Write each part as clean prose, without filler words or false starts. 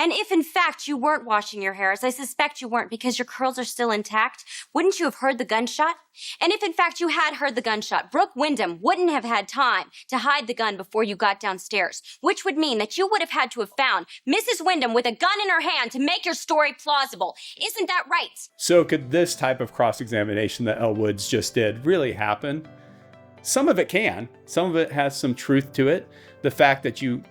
And if in fact you weren't washing your hair, as I suspect you weren't because your curls are still intact, wouldn't you have heard the gunshot? And if in fact you had heard the gunshot, Brooke Wyndham wouldn't have had time to hide the gun before you got downstairs, which would mean that you would have had to have found Mrs. Wyndham with a gun in her hand to make your story plausible. Isn't that right? So could this type of cross-examination that Elle Woods just did really happen? Some of it can. Some of it has some truth to it. The fact that you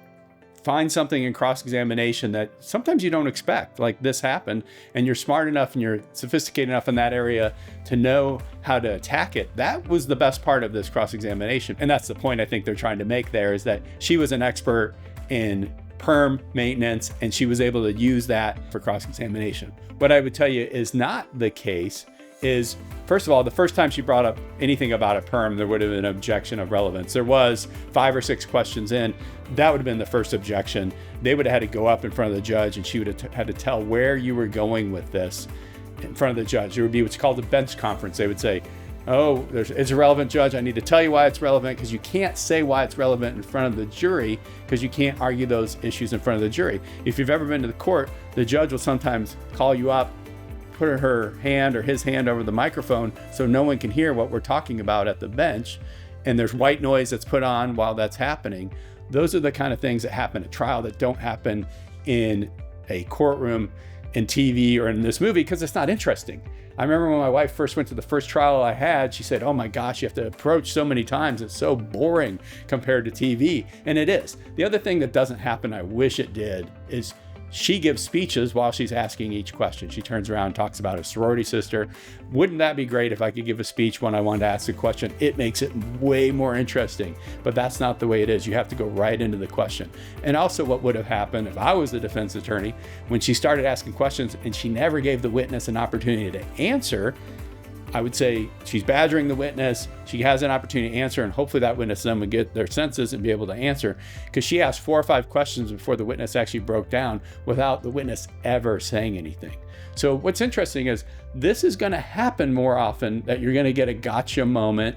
find something in cross-examination that sometimes you don't expect, like this happened, and you're smart enough and you're sophisticated enough in that area to know how to attack it. That was the best part of this cross-examination. And that's the point I think they're trying to make there, is that she was an expert in perm maintenance and she was able to use that for cross-examination. What I would tell you is not the case is, first of all, the first time she brought up anything about a perm, there would have been an objection of relevance. There was 5 or 6 questions in. That would have been the first objection. They would have had to go up in front of the judge and she would have had to tell where you were going with this in front of the judge. There would be what's called a bench conference. They would say, oh, it's irrelevant, judge. I need to tell you why it's relevant, because you can't say why it's relevant in front of the jury because you can't argue those issues in front of the jury. If you've ever been to the court, the judge will sometimes call you up, put her hand or his hand over the microphone so no one can hear what we're talking about at the bench, and there's white noise that's put on while that's happening. Those are the kind of things that happen at trial that don't happen in a courtroom, in TV, or in this movie, because it's not interesting. I remember when my wife first went to the first trial I had, she said, oh my gosh, you have to approach so many times. It's so boring compared to TV. And it is. The other thing that doesn't happen, I wish it did, is she gives speeches while she's asking each question. She turns around and talks about a sorority sister. Wouldn't that be great if I could give a speech when I wanted to ask a question? It makes it way more interesting, but that's not the way it is. You have to go right into the question. And also what would have happened if I was the defense attorney, when she started asking questions and she never gave the witness an opportunity to answer, I would say she's badgering the witness. She has an opportunity to answer, and hopefully that witness then would get their senses and be able to answer, because she asked 4 or 5 questions before the witness actually broke down without the witness ever saying anything. So what's interesting is this is going to happen more often, that you're going to get a gotcha moment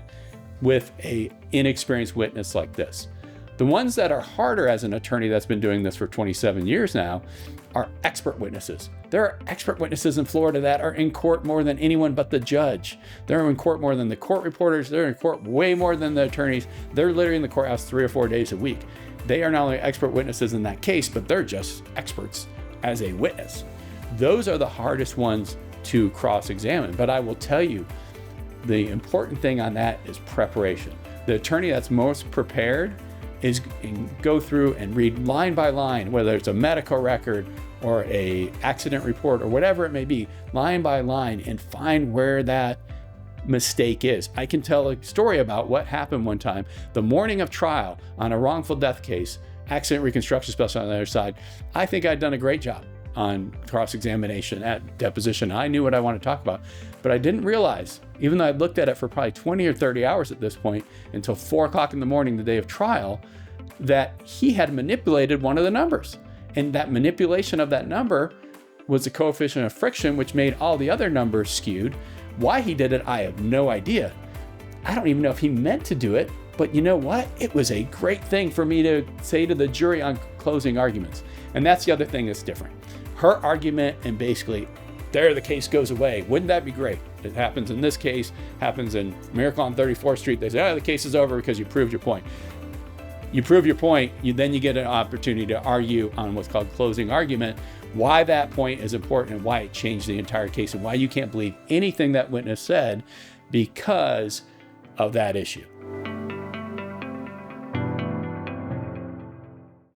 with a inexperienced witness like this. The ones that are harder as an attorney that's been doing this for 27 years now are expert witnesses. There are expert witnesses in Florida that are in court more than anyone but the judge. They're in court more than the court reporters. They're in court way more than the attorneys. They're literally in the courthouse 3 or 4 days a week. They are not only expert witnesses in that case, but they're just experts as a witness. Those are the hardest ones to cross-examine. But I will tell you, the important thing on that is preparation. The attorney that's most prepared is go through and read line by line, whether it's a medical record or a accident report or whatever it may be, line by line, and find where that mistake is. I can tell a story about what happened one time the morning of trial on a wrongful death case, accident reconstruction specialist on the other side. I think I'd done a great job on cross-examination at deposition. I knew what I wanted to talk about, but I didn't realize, even though I looked at it for probably 20 or 30 hours at this point, until 4 o'clock in the morning, the day of trial, that he had manipulated one of the numbers. And that manipulation of that number was the coefficient of friction, which made all the other numbers skewed. Why he did it, I have no idea. I don't even know if he meant to do it, but you know what? It was a great thing for me to say to the jury on closing arguments. And that's the other thing that's different. Her argument, and basically, there the case goes away. Wouldn't that be great? It happens in this case, happens in Miracle on 34th Street. They say, oh, the case is over because you proved your point. You prove your point, then you get an opportunity to argue on what's called closing argument, why that point is important and why it changed the entire case and why you can't believe anything that witness said because of that issue.